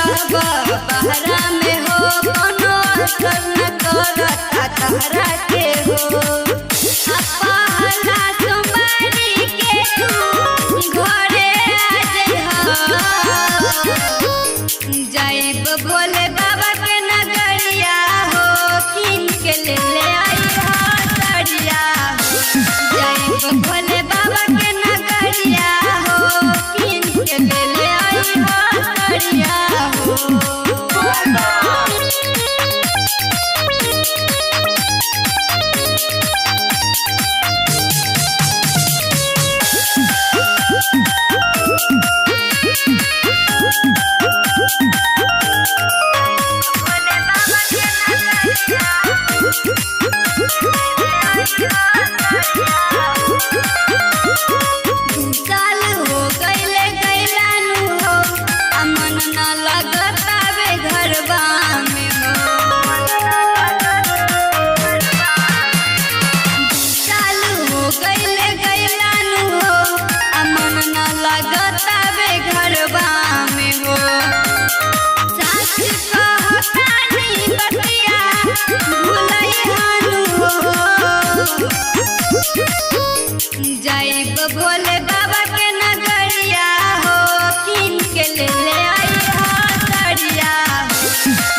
बहरा में हो कोनो असर न करता तहरा के हो पहला सोमवारी के तू घरे आ जाइब भोले बाबा के नगरिया हो किन के ले आई सरिया जाइब भोले बाबा के नगरिया हो किन के ले आई सरिया हो। जाइब भोले बाबा के नगरिया हो किन के ले आई सरिया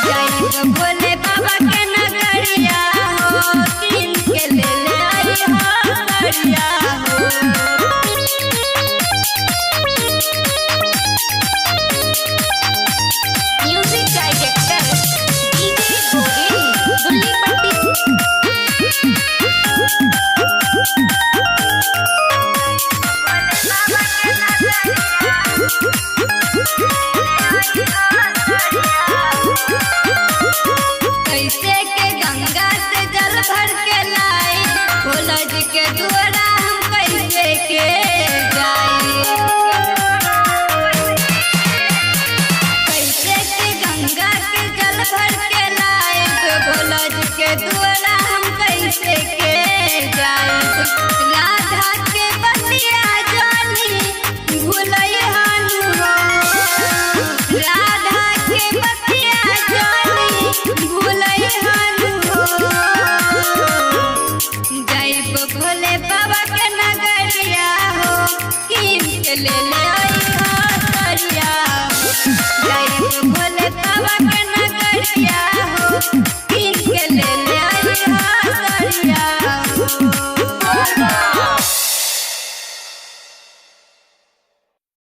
जाइब भोले बाबा के नगरिया हो किन के ले आई सरिया हो। Music director DJ Govind Dullipatti. कैसे के गंगा से जल भर के लाई भोला जी के द्वारा हम कैसे के जाई कैसे के गंगा के जल भर के लाई भोला जी के द्वारा हम कैसे के जाई राधा के बतिया जानी भूलई हानु हो राधा के बतिया जानी भूलई हानु हो जाइब भोले बाबा के नगरिया हो किन के ले आई सरिया जाइब भोले बाबा के